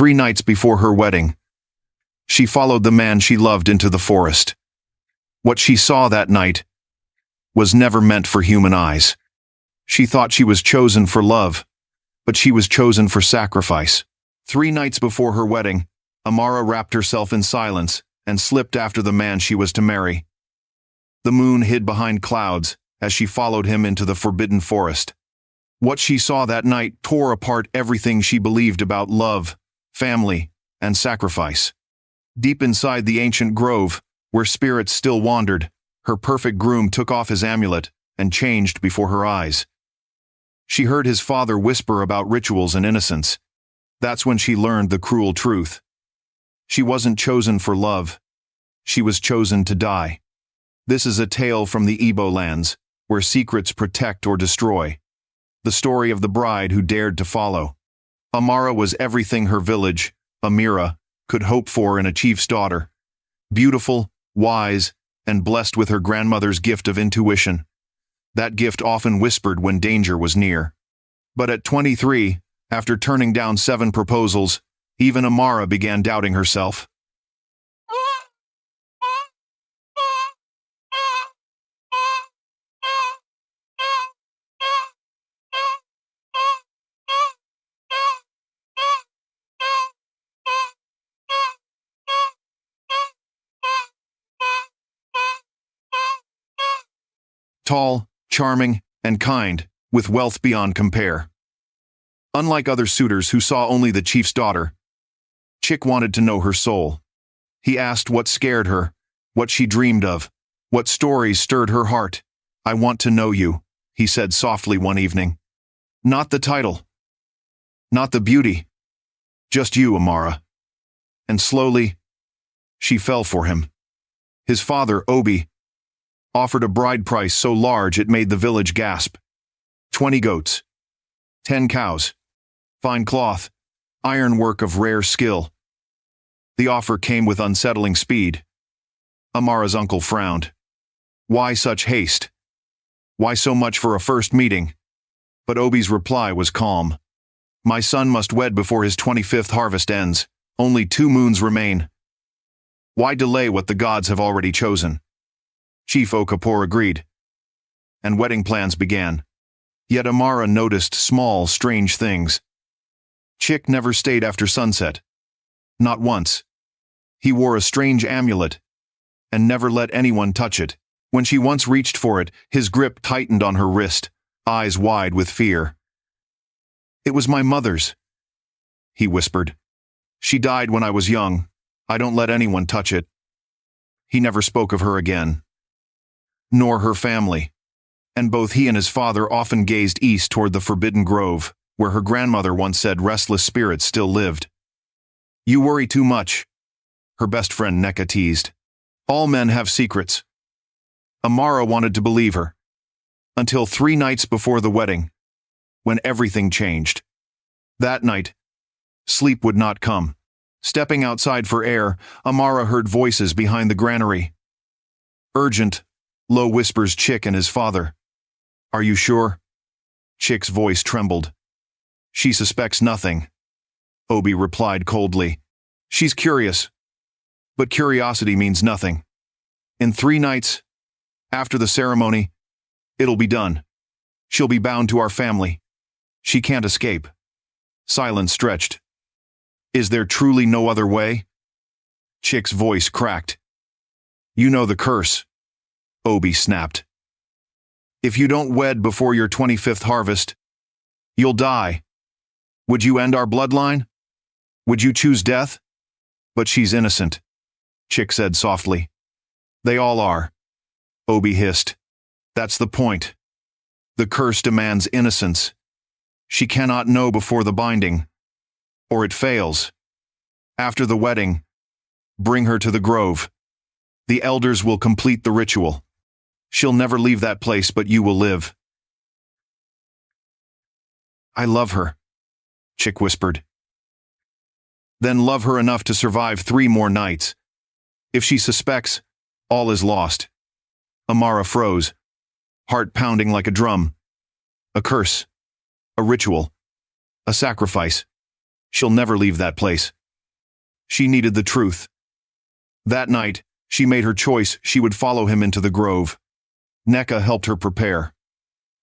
3 nights before her wedding, she followed the man she loved into the forest. What she saw that night was never meant for human eyes. She thought she was chosen for love, but she was chosen for sacrifice. 3 nights before her wedding, Amara wrapped herself in silence and slipped after the man she was to marry. The moon hid behind clouds as she followed him into the forbidden forest. What she saw that night tore apart everything she believed about love, family, and sacrifice. Deep inside the ancient grove, where spirits still wandered, her perfect groom took off his amulet and changed before her eyes. She heard his father whisper about rituals and innocence. That's when she learned the cruel truth. She wasn't chosen for love. She was chosen to die. This is a tale from the Igbo lands, where secrets protect or destroy. The story of the bride who dared to follow. Amara was everything her village, Amira, could hope for in a chief's daughter. Beautiful, wise, and blessed with her grandmother's gift of intuition. That gift often whispered when danger was near. But at 23, after turning down 7 proposals, even Amara began doubting herself. Tall, charming, and kind, with wealth beyond compare. Unlike other suitors who saw only the chief's daughter, Chick wanted to know her soul. He asked what scared her, what she dreamed of, what stories stirred her heart. "I want to know you," he said softly one evening. "Not the title. Not the beauty. Just you, Amara." And slowly, she fell for him. His father, Obi, offered a bride price so large it made the village gasp. 20 goats, 10 cows, fine cloth, ironwork of rare skill. The offer came with unsettling speed. Amara's uncle frowned. Why such haste? Why so much for a first meeting? But Obi's reply was calm. "My son must wed before his 25th harvest ends. Only 2 moons remain. Why delay what the gods have already chosen?" Chief Okafor agreed, and wedding plans began. Yet Amara noticed small, strange things. Chick never stayed after sunset. Not once. He wore a strange amulet, and never let anyone touch it. When she once reached for it, his grip tightened on her wrist, eyes wide with fear. "It was my mother's," he whispered. "She died when I was young. I don't let anyone touch it." He never spoke of her again, nor her family, and both he and his father often gazed east toward the forbidden grove, where her grandmother once said restless spirits still lived. "You worry too much," her best friend Neka teased. "All men have secrets." Amara wanted to believe her, until 3 nights before the wedding, when everything changed. That night, sleep would not come. Stepping outside for air, Amara heard voices behind the granary. Urgent, low whispers Chick and his father. "Are you sure?" Chick's voice trembled. "She suspects nothing," Obi replied coldly. "She's curious, but curiosity means nothing. In 3 nights, after the ceremony, it'll be done. She'll be bound to our family. She can't escape." Silence stretched. "Is there truly no other way?" Chick's voice cracked. "You know the curse," Obi snapped. "If you don't wed before your 25th harvest, you'll die. Would you end our bloodline? Would you choose death?" "But she's innocent," Chick said softly. "They all are," Obi hissed. "That's the point. The curse demands innocence. She cannot know before the binding, or it fails. After the wedding, bring her to the grove. The elders will complete the ritual. She'll never leave that place, but you will live." "I love her," Chick whispered. "Then love her enough to survive 3 more nights. If she suspects, all is lost." Amara froze, heart pounding like a drum. A curse. A ritual. A sacrifice. She'll never leave that place. She needed the truth. That night, she made her choice. She would follow him into the grove. Neka helped her prepare.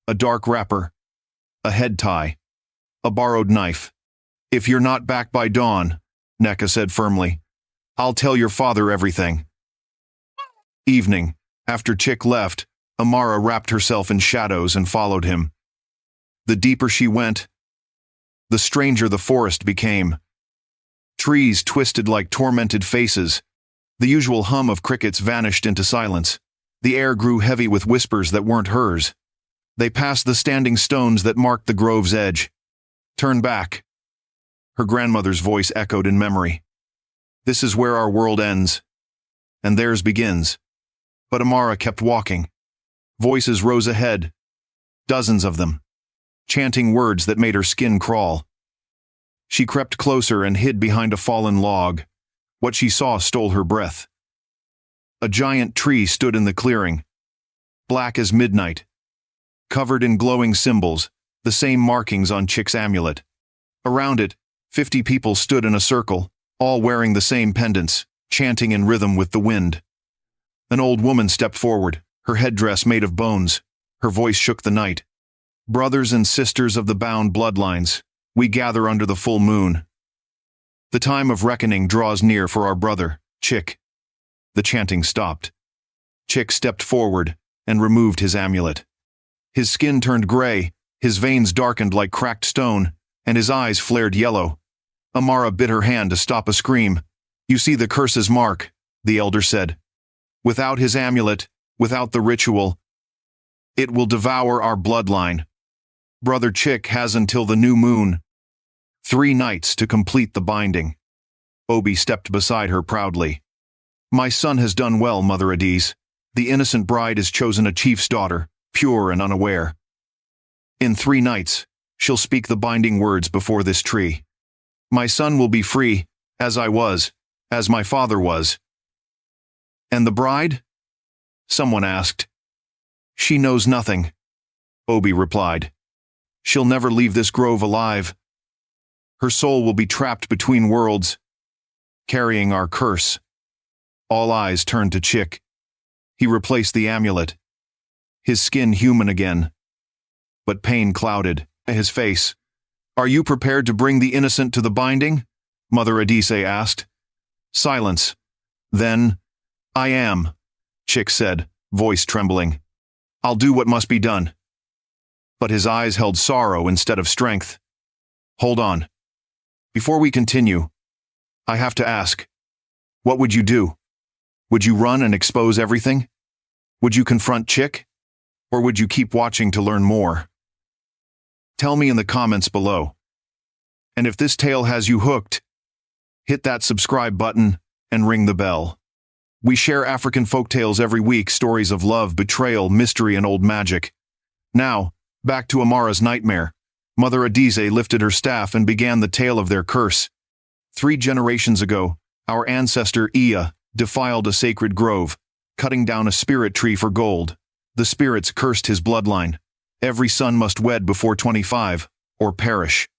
A dark wrapper. A head tie. A borrowed knife. If you're not back by dawn, Neka said firmly, I'll tell your father everything. Evening, after Chick left, Amara wrapped herself in shadows and followed him. The deeper she went, the stranger the forest became. Trees twisted like tormented faces. The usual hum of crickets vanished into silence. The air grew heavy with whispers that weren't hers. They passed the standing stones that marked the grove's edge. Turn back. Her grandmother's voice echoed in memory. This is where our world ends, and theirs begins. But Amara kept walking. Voices rose ahead, dozens of them, chanting words that made her skin crawl. She crept closer and hid behind a fallen log. What she saw stole her breath. A giant tree stood in the clearing, black as midnight, covered in glowing symbols, the same markings on Chick's amulet. Around it, 50 people stood in a circle, all wearing the same pendants, chanting in rhythm with the wind. An old woman stepped forward, her headdress made of bones. Her voice shook the night. Brothers and sisters of the bound bloodlines, we gather under the full moon. The time of reckoning draws near for our brother, Chick. The chanting stopped. Chick stepped forward and removed his amulet. His skin turned gray, his veins darkened like cracked stone, and his eyes flared yellow. Amara bit her hand to stop a scream. You see the curse's mark, the elder said. Without his amulet, without the ritual, it will devour our bloodline. Brother Chick has until the new moon, 3 nights to complete the binding. Obi stepped beside her proudly. My son has done well, Mother Adise. The innocent bride has chosen a chief's daughter, pure and unaware. In 3 nights, she'll speak the binding words before this tree. My son will be free, as I was, as my father was. And the bride? Someone asked. She knows nothing, Obi replied. She'll never leave this grove alive. Her soul will be trapped between worlds, carrying our curse. All eyes turned to Chick. He replaced the amulet. His skin human again. But pain clouded his face. Are you prepared to bring the innocent to the binding? Mother Adise asked. Silence. Then, I am, Chick said, voice trembling. I'll do what must be done. But his eyes held sorrow instead of strength. Hold on. Before we continue, I have to ask, what would you do? Would you run and expose everything? Would you confront Chick? Or would you keep watching to learn more? Tell me in the comments below. And if this tale has you hooked, hit that subscribe button and ring the bell. We share African folktales every week, stories of love, betrayal, mystery, and old magic. Now, back to Amara's nightmare. Mother Adise lifted her staff and began the tale of their curse. 3 generations ago, our ancestor Iya defiled a sacred grove, cutting down a spirit tree for gold. The spirits cursed his bloodline. Every son must wed before 25, or perish.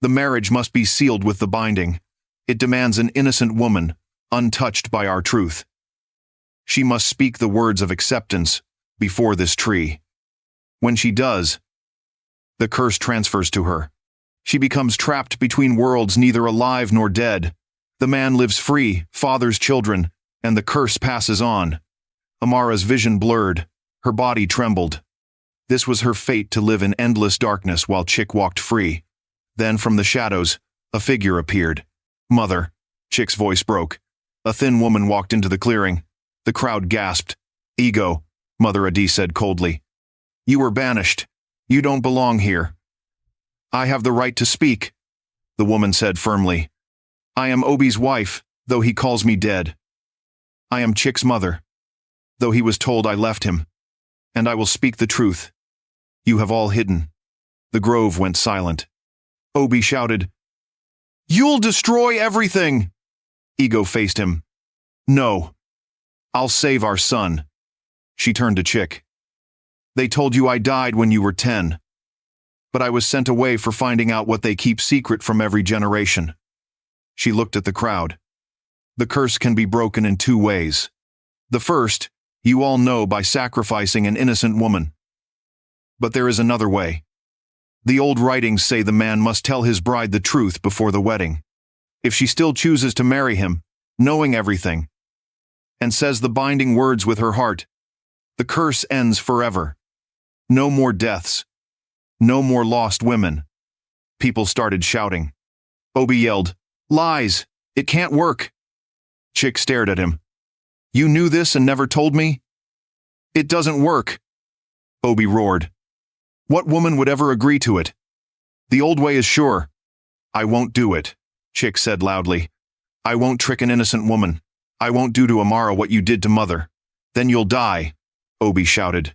The marriage must be sealed with the binding. It demands an innocent woman, untouched by our truth. She must speak the words of acceptance before this tree. When she does, the curse transfers to her. She becomes trapped between worlds, neither alive nor dead. The man lives free, fathers children, and the curse passes on. Amara's vision blurred, her body trembled. This was her fate, to live in endless darkness while Chick walked free. Then from the shadows, a figure appeared. Mother, Chick's voice broke. A thin woman walked into the clearing. The crowd gasped. Ego, Mother Adise said coldly. You were banished. You don't belong here. I have the right to speak, the woman said firmly. I am Obi's wife, though he calls me dead. I am Chick's mother, though he was told I left him. And I will speak the truth. You have all hidden. The grove went silent. Obi shouted, You'll destroy everything! Ego faced him. No. I'll save our son. She turned to Chick. They told you I died when you were 10. but I was sent away for finding out what they keep secret from every generation. She looked at the crowd. The curse can be broken in 2 ways. The first, you all know, by sacrificing an innocent woman. But there is another way. The old writings say the man must tell his bride the truth before the wedding. If she still chooses to marry him, knowing everything, and says the binding words with her heart, the curse ends forever. No more deaths. No more lost women. People started shouting. Obi yelled, "Lies! It can't work!" Chick stared at him. "You knew this and never told me? It doesn't work!" Obi roared. "What woman would ever agree to it? The old way is sure." "I won't do it," Chick said loudly. "I won't trick an innocent woman. I won't do to Amara what you did to Mother. Then you'll die," Obi shouted.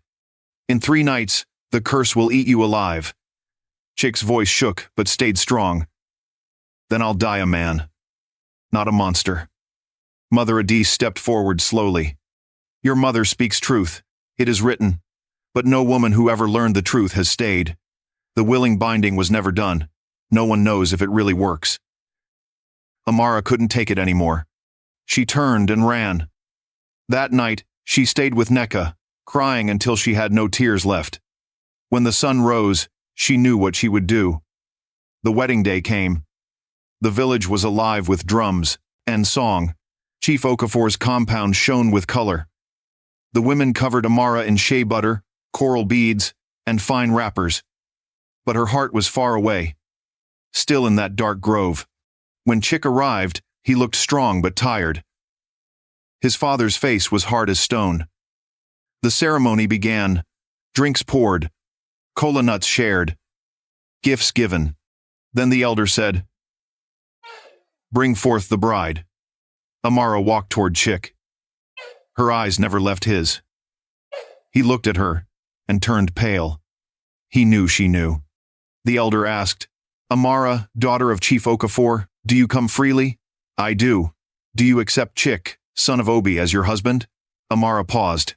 "In 3 nights, the curse will eat you alive." Chick's voice shook but stayed strong. "Then I'll die a man, not a monster." Mother Adis stepped forward slowly. "Your mother speaks truth. It is written. But no woman who ever learned the truth has stayed. The willing binding was never done. No one knows if it really works." Amara couldn't take it anymore. She turned and ran. That night, she stayed with Neka, crying until she had no tears left. When the sun rose, she knew what she would do. The wedding day came. The village was alive with drums and song. Chief Okafor's compound shone with color. The women covered Amara in shea butter, coral beads, and fine wrappers. But her heart was far away, still in that dark grove. When Chick arrived, he looked strong but tired. His father's face was hard as stone. The ceremony began. Drinks poured. Cola nuts shared. Gifts given. Then the elder said, "Bring forth the bride." Amara walked toward Chick. Her eyes never left his. He looked at her and turned pale. He knew she knew. The elder asked, "Amara, daughter of Chief Okafor, do you come freely?" "I do." "Do you accept Chick, son of Obi, as your husband?" Amara paused.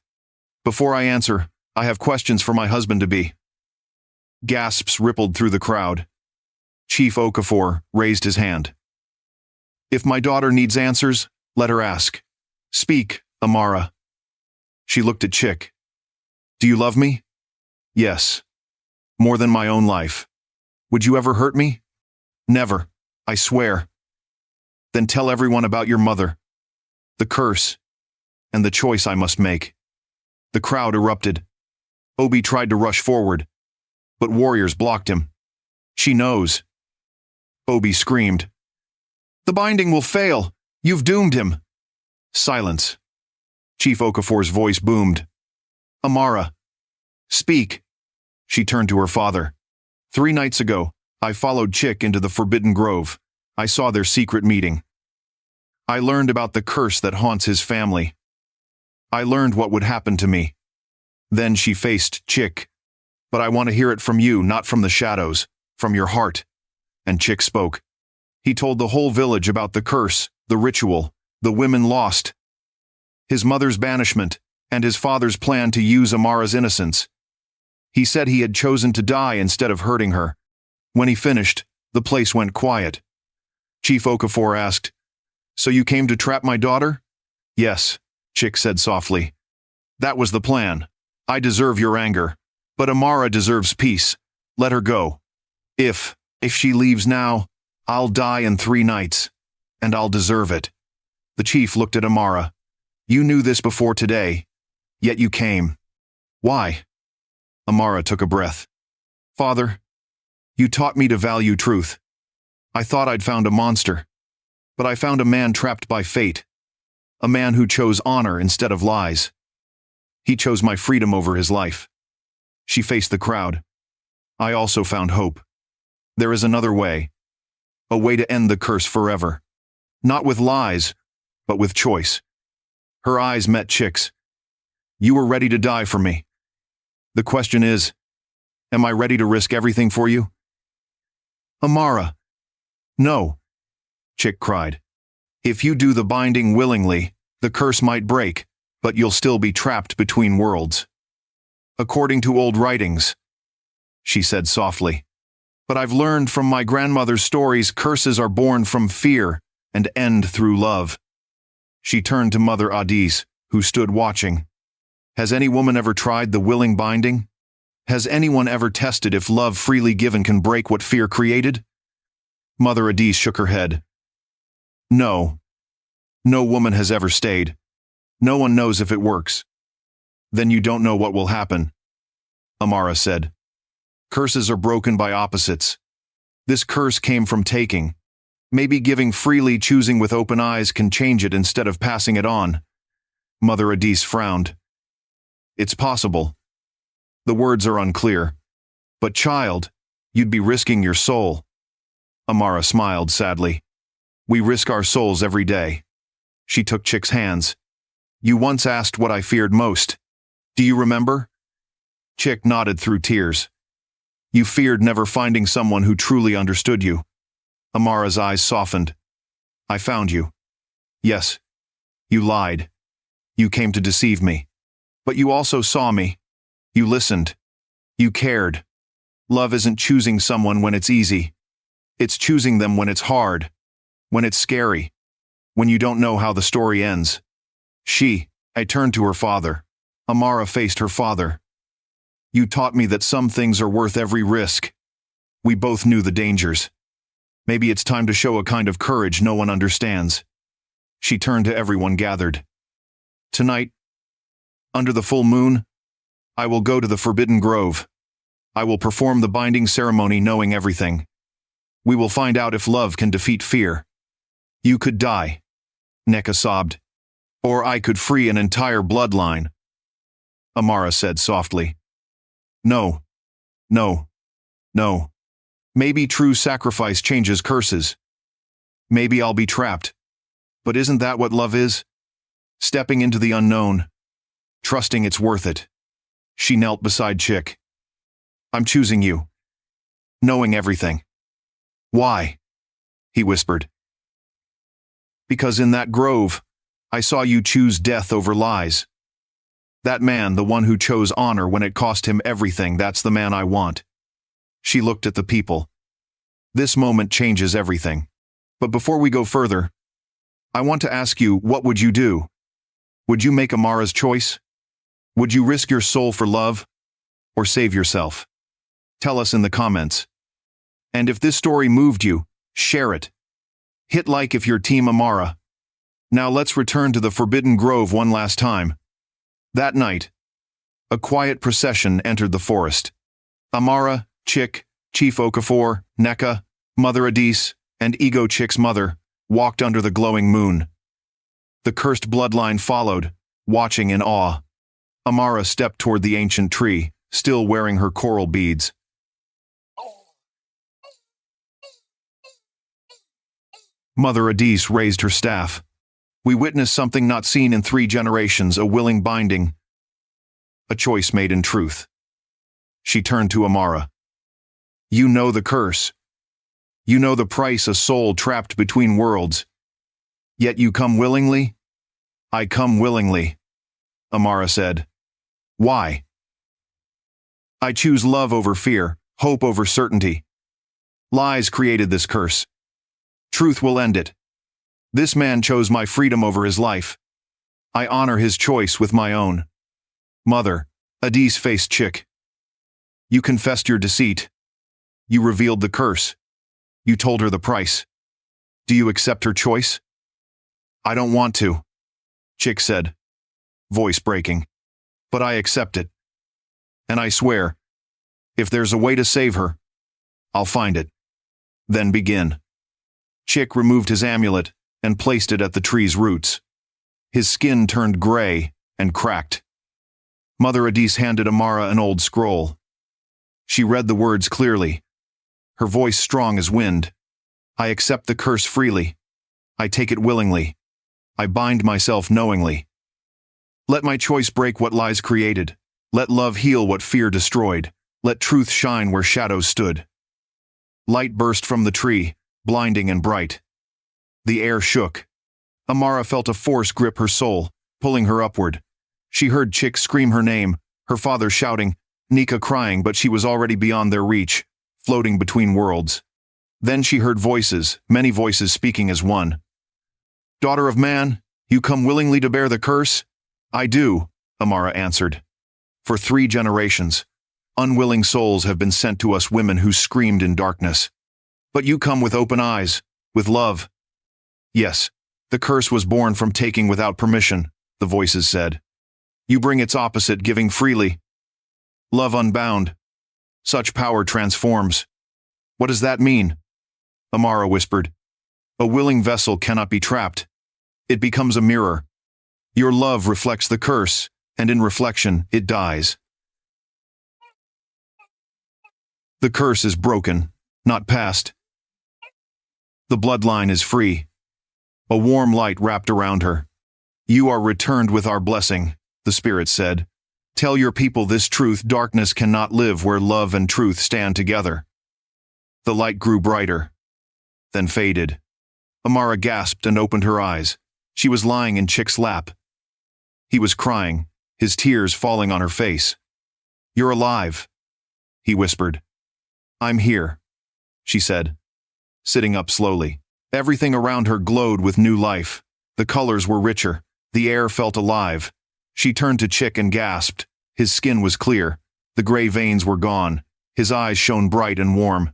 "Before I answer, I have questions for my husband-to-be." Gasps rippled through the crowd. Chief Okafor raised his hand. "If my daughter needs answers, let her ask. Speak, Amara." She looked at Chick. "Do you love me?" "Yes. More than my own life." "Would you ever hurt me?" "Never. I swear." "Then tell everyone about your mother, the curse, and the choice I must make." The crowd erupted. Obi tried to rush forward, but warriors blocked him. "She knows." Obi screamed. "The binding will fail. You've doomed him." Silence. Chief Okafor's voice boomed. "Amara, speak." She turned to her father. 3 nights ago, I followed Chick into the Forbidden Grove. I saw their secret meeting. I learned about the curse that haunts his family. I learned what would happen to me. Then she faced Chick. "But I want to hear it from you, not from the shadows, from your heart." And Chick spoke. He told the whole village about the curse, the ritual, the women lost, his mother's banishment, and his father's plan to use Amara's innocence. He said he had chosen to die instead of hurting her. When he finished, the place went quiet. Chief Okafor asked, "So you came to trap my daughter?" "Yes," Chick said softly. "That was the plan. I deserve your anger, but Amara deserves peace. Let her go. If she leaves now, I'll die in 3 nights, and I'll deserve it." The chief looked at Amara. "You knew this before today, yet you came. Why?" Amara took a breath. "Father, you taught me to value truth. I thought I'd found a monster, but I found a man trapped by fate, a man who chose honor instead of lies. He chose my freedom over his life." She faced the crowd. "I also found hope. There is another way, a way to end the curse forever. Not with lies, but with choice." Her eyes met Chick's. "You were ready to die for me. The question is, am I ready to risk everything for you?" "Amara." "No," Chick cried. "If you do the binding willingly, the curse might break, but you'll still be trapped between worlds. According to old writings," she said softly. But I've learned from my grandmother's stories curses are born from fear and end through love. She turned to Mother Adis, who stood watching. Has any woman ever tried the willing binding? Has anyone ever tested if love freely given can break what fear created? Mother Adis shook her head. No. No woman has ever stayed. No one knows if it works. Then you don't know what will happen, Amara said. Curses are broken by opposites. This curse came from taking. Maybe giving freely, choosing with open eyes can change it instead of passing it on. Mother Adis frowned. It's possible. The words are unclear. But child, you'd be risking your soul. Amara smiled sadly. We risk our souls every day. She took Chick's hands. You once asked what I feared most. Do you remember? Chick nodded through tears. You feared never finding someone who truly understood you. Amara's eyes softened. I found you. Yes. You lied. You came to deceive me. But you also saw me. You listened. You cared. Love isn't choosing someone when it's easy. It's choosing them when it's hard. When it's scary. When you don't know how the story ends. I turned to her father. Amara faced her father. You taught me that some things are worth every risk. We both knew the dangers. Maybe it's time to show a kind of courage no one understands. She turned to everyone gathered. Tonight, under the full moon, I will go to the Forbidden Grove. I will perform the binding ceremony knowing everything. We will find out if love can defeat fear. You could die, Neka sobbed. Or I could free an entire bloodline. Amara said softly. No. No. No. Maybe true sacrifice changes curses. Maybe I'll be trapped. But isn't that what love is? Stepping into the unknown. Trusting it's worth it. She knelt beside Chick. I'm choosing you. Knowing everything. Why? He whispered. Because in that grove, I saw you choose death over lies. That man, the one who chose honor when it cost him everything, that's the man I want. She looked at the people. This moment changes everything. But before we go further, I want to ask you, what would you do? Would you make Amara's choice? Would you risk your soul for love? Or save yourself? Tell us in the comments. And if this story moved you, share it. Hit like if you're Team Amara. Now let's return to the Forbidden Grove one last time. That night, a quiet procession entered the forest. Amara, Chick, Chief Okafor, Neka, Mother Adis, and Ego Chick's mother walked under the glowing moon. The cursed bloodline followed, watching in awe. Amara stepped toward the ancient tree, still wearing her coral beads. Mother Adis raised her staff. We witnessed something not seen in 3 generations, a willing binding. A choice made in truth. She turned to Amara. You know the curse. You know the price, a soul trapped between worlds. Yet you come willingly? I come willingly, Amara said. Why? I choose love over fear, hope over certainty. Lies created this curse. Truth will end it. This man chose my freedom over his life. I honor his choice with my own. Mother Adis faced Chick. You confessed your deceit. You revealed the curse. You told her the price. Do you accept her choice? I don't want to, Chick said, voice breaking. But I accept it. And I swear, if there's a way to save her, I'll find it. Then begin. Chick removed his amulet and placed it at the tree's roots. His skin turned gray and cracked. Mother Adis handed Amara an old scroll. She read the words clearly, her voice strong as wind. I accept the curse freely. I take it willingly. I bind myself knowingly. Let my choice break what lies created. Let love heal what fear destroyed. Let truth shine where shadows stood. Light burst from the tree, blinding and bright. The air shook. Amara felt a force grip her soul, pulling her upward. She heard Chick scream her name, her father shouting, Nika crying, but she was already beyond their reach, floating between worlds. Then she heard voices, many voices speaking as one. "Daughter of man, you come willingly to bear the curse?" "I do," Amara answered. "For 3 generations, unwilling souls have been sent to us women who screamed in darkness. But you come with open eyes, with love." "Yes, the curse was born from taking without permission," the voices said. "You bring its opposite, giving freely. Love unbound. Such power transforms." "What does that mean?" Amara whispered. "A willing vessel cannot be trapped. It becomes a mirror. Your love reflects the curse, and in reflection, it dies. The curse is broken, not past. The bloodline is free." A warm light wrapped around her. "You are returned with our blessing," the spirit said. "Tell your people this truth: darkness cannot live where love and truth stand together." The light grew brighter, then faded. Amara gasped and opened her eyes. She was lying in Chick's lap. He was crying, his tears falling on her face. "You're alive," he whispered. "I'm here," she said, sitting up slowly. Everything around her glowed with new life. The colors were richer. The air felt alive. She turned to Chick and gasped. His skin was clear. The gray veins were gone. His eyes shone bright and warm.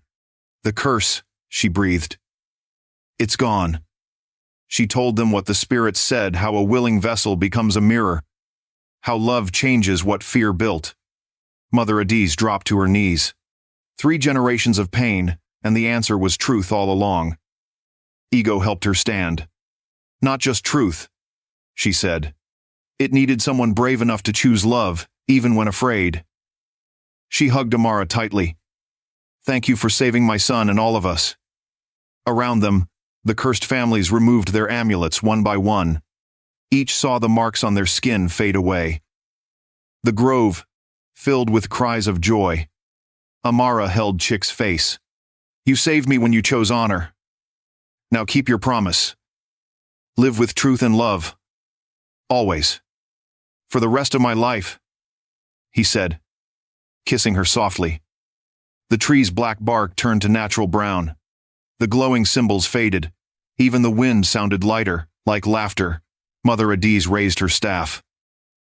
"The curse," she breathed. "It's gone." She told them what the spirit said, how a willing vessel becomes a mirror, how love changes what fear built. Mother Adiz dropped to her knees. 3 generations of pain, and the answer was truth all along. Ego helped her stand. "Not just truth," she said. "It needed someone brave enough to choose love, even when afraid." She hugged Amara tightly. "Thank you for saving my son and all of us." Around them, the cursed families removed their amulets one by one. Each saw the marks on their skin fade away. The grove filled with cries of joy. Amara held Chick's face. "You saved me when you chose honor. Now keep your promise. Live with truth and love. Always. For the rest of my life," he said, kissing her softly. The tree's black bark turned to natural brown. The glowing symbols faded. Even the wind sounded lighter, like laughter. Mother Adiz raised her staff.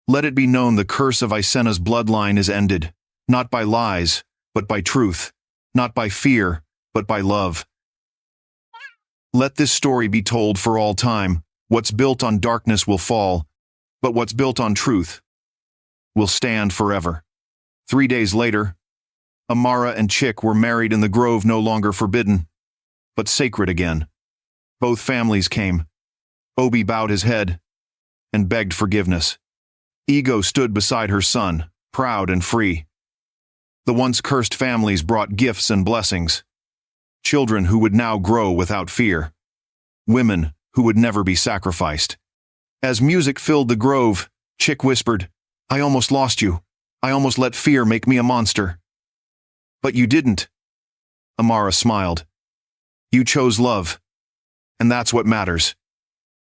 "Let it be known the curse of Isena's bloodline is ended, not by lies, but by truth, not by fear, but by love. Let this story be told for all time. What's built on darkness will fall, but what's built on truth will stand forever." 3 days later, Amara and Chick were married in the grove, no longer forbidden, but sacred again. Both families came. Obi bowed his head and begged forgiveness. Ego stood beside her son, proud and free. The once cursed families brought gifts and blessings. Children who would now grow without fear. Women who would never be sacrificed. As music filled the grove, Chick whispered, "I almost lost you. I almost let fear make me a monster." "But you didn't." Amara smiled. "You chose love. And that's what matters."